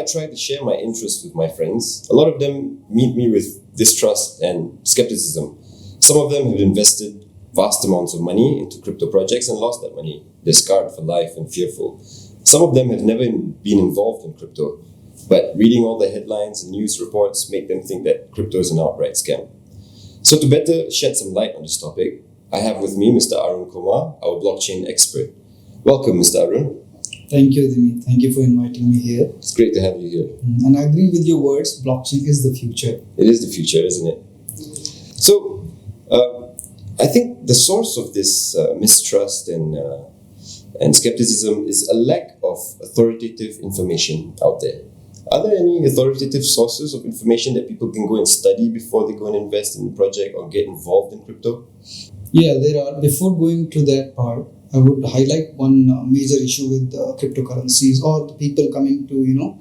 try to share my interests with my friends, a lot of them meet me with distrust and skepticism. Some of them have invested vast amounts of money into crypto projects and lost that money. They're scarred for life and fearful. Some of them have never been involved in crypto, but reading all the headlines and news reports make them think that crypto is an outright scam. So to better shed some light on this topic, I have with me Mr. Arun Kumar, our blockchain expert. Welcome, Mr. Arun. Thank you, Dimitri. Thank you for inviting me here. It's great to have you here. And I agree with your words. Blockchain is the future. It is the future, isn't it? So, I think the source of this mistrust and skepticism is a lack of authoritative information out there. Are there any authoritative sources of information that people can go and study before they go and invest in the project or get involved in crypto? Yeah, there are. Before going to that part, I would highlight one major issue with cryptocurrencies or the people coming to know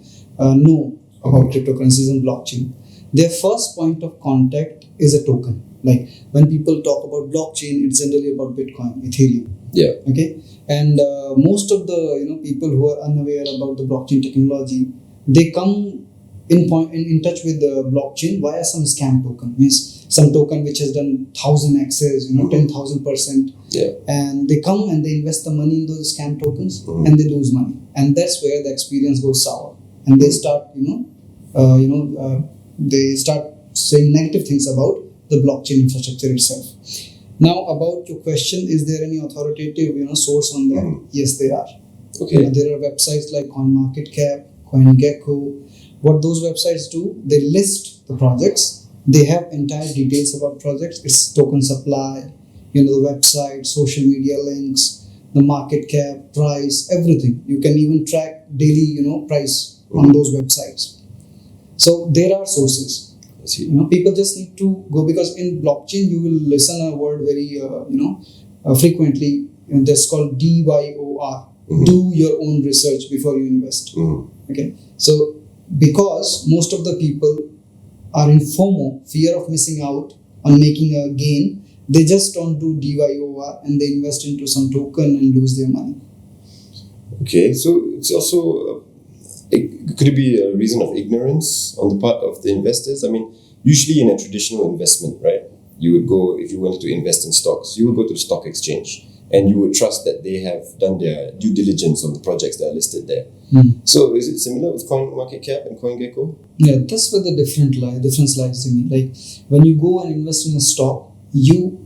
about cryptocurrencies and blockchain. Their first point of contact is a token. Like when people talk about blockchain, it's generally about Bitcoin, Ethereum. Yeah. Okay. And most of the people who are unaware about the blockchain technology, they come in touch with the blockchain via some scam token, means some token which has done 1000x's, 10,000%. Yeah. And they come and they invest the money in those scam tokens and they lose money. And that's where the experience goes sour. And they start, they start saying negative things about the blockchain infrastructure itself. Now, about your question, is there any authoritative, source on that? Yes, there are. Okay. There are websites like CoinMarketCap, CoinGecko. What those websites do, they list the projects. They have entire details about projects. It's token supply, the website, social media links, the market cap, price, everything. You can even track daily, price on those websites. So there are sources. People just need to go, because in blockchain you will listen a word very, frequently. That's called DYOR. Do your own research before you invest. Okay. So because most of the people are in FOMO, fear of missing out on making a gain, they just don't do DYOR and they invest into some token and lose their money. Okay, so it's also, could it be a reason of ignorance on the part of the investors? I mean, usually in a traditional investment, right, you would go, if you wanted to invest in stocks, you would go to the stock exchange and you would trust that they have done their due diligence on the projects that are listed there. So is it similar with CoinMarketCap and CoinGecko? Yeah, that's where the difference lies to me. Like when you go and invest in a stock, you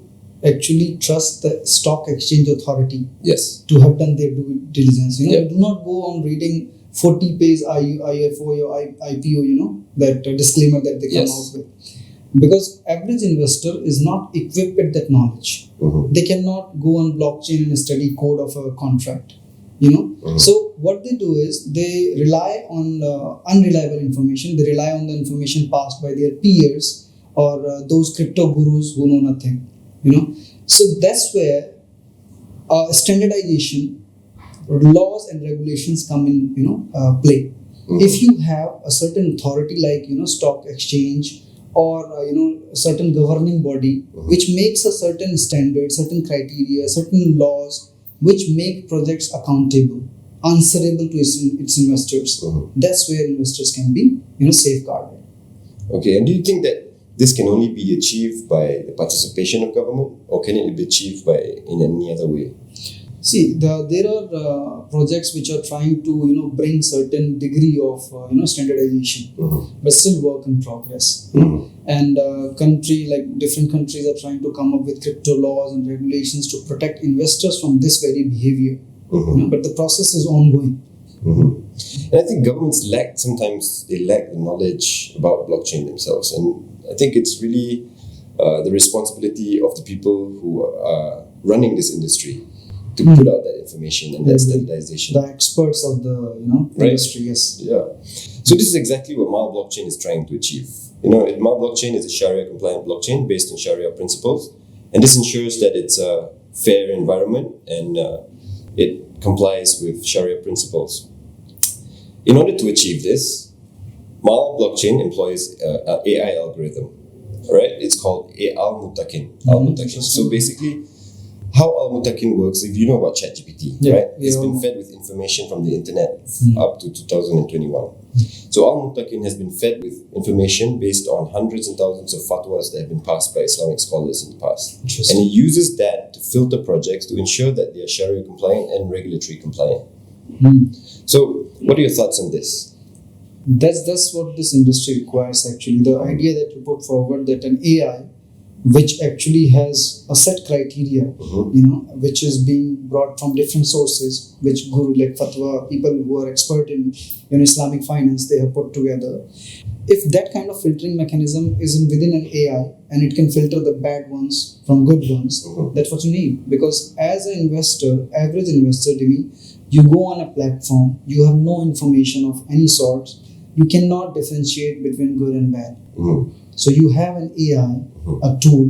actually trust the stock exchange authority. Yes. To have done their due diligence. You do not go on reading 40 page IFO or IPO, that disclaimer that they come out with. Because average investor is not equipped with that knowledge. They cannot go on blockchain and study code of a contract. So what they do is they rely on unreliable information. They rely on the information passed by their peers or those crypto gurus who know nothing. So that's where standardization, laws and regulations come in play. If you have a certain authority like stock exchange or a certain governing body which makes a certain standard, certain criteria, certain laws which make projects accountable, answerable to its investors, that's where investors can be safeguarded. Okay, and do you think that this can only be achieved by the participation of government, or can it be achieved in any other way? See, there are projects which are trying to bring certain degree of standardization, but still work in progress. And different countries are trying to come up with crypto laws and regulations to protect investors from this very behavior. But the process is ongoing. And I think governments lack the knowledge about blockchain themselves, and I think it's really the responsibility of the people who are running this industry to put out that information and that standardization. The experts of the industry, yes. Yeah. So this is exactly what Maalblockchain is trying to achieve. Maalblockchain is a Sharia compliant blockchain based on Sharia principles, and this ensures that it's a fair environment and it complies with Sharia principles. In order to achieve this, Maalblockchain employs an AI algorithm. Right? It's called Al-Muttaqin. So basically, how Al-Mutakin works, if you know about ChatGPT, Yeah, right? It's yeah. been fed with information from the internet up to 2021. So Al-Mutakin has been fed with information based on hundreds and thousands of fatwas that have been passed by Islamic scholars in the past. Interesting. And it uses that to filter projects to ensure that they are Sharia compliant and regulatory compliant. So what are your thoughts on this? That's what this industry requires actually. The idea that you put forward that an AI which actually has a set criteria, which is being brought from different sources, which guru like fatwa, people who are expert in Islamic finance, they have put together. If that kind of filtering mechanism is within an AI and it can filter the bad ones from good ones, that's what you need. Because as an investor, average investor, Dimi, you go on a platform, you have no information of any sort, you cannot differentiate between good and bad. So you have an AI, a tool,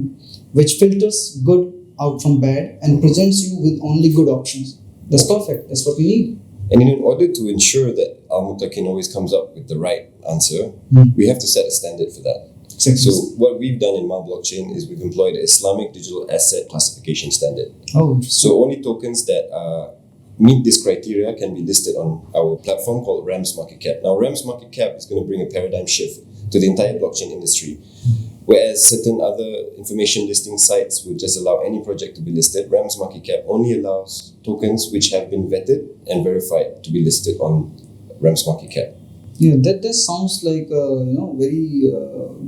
which filters good out from bad and presents you with only good options. That's perfect. That's what we need. And in order to ensure that Al-Mutakin always comes up with the right answer, we have to set a standard for that. Exactly. So what we've done in Maalblockchain is we've employed an Islamic digital asset classification standard. Oh, So only tokens that meet this criteria can be listed on our platform called RAM's Market Cap. Now, RAM's Market Cap is going to bring a paradigm shift to the entire blockchain industry. Whereas certain other information listing sites would just allow any project to be listed, RAM's Market Cap only allows tokens which have been vetted and verified to be listed on RAM's Market Cap. yeah, that sounds like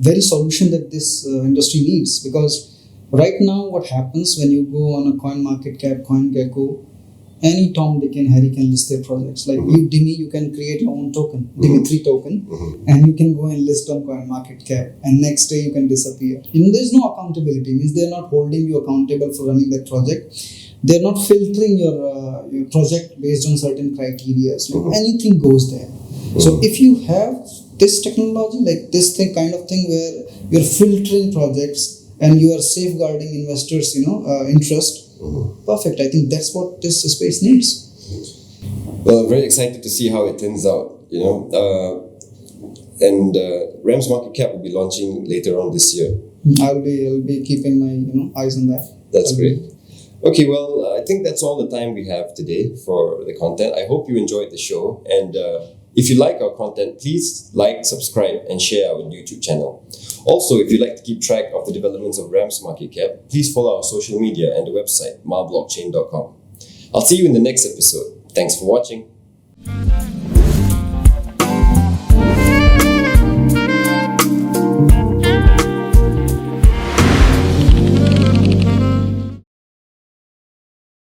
very solution that this industry needs. Because right now, what happens when you go on a coin market cap, CoinGecko, any Tom, Dick and Harry can list their projects. Like you, Dimi, you can create your own token, Dimitri token, and you can go and list on CoinMarketCap, and next day you can disappear. There's no accountability. Means they're not holding you accountable for running that project. They're not filtering your project based on certain criteria. So anything goes there. So if you have this technology, like this kind of thing where you're filtering projects and you are safeguarding investors, interest. Perfect. I think that's what this space needs. Well, I'm very excited to see how it turns out, and RAM's Market Cap will be launching later on this year. I'll be keeping my eyes on that. That's great. Okay, well, I think that's all the time we have today for the content. I hope you enjoyed the show, and if you like our content, please like, subscribe, and share our YouTube channel. Also, if you'd like to keep track of the developments of RAM's Market Cap, please follow our social media and the website, maalblockchain.com. I'll see you in the next episode. Thanks for watching.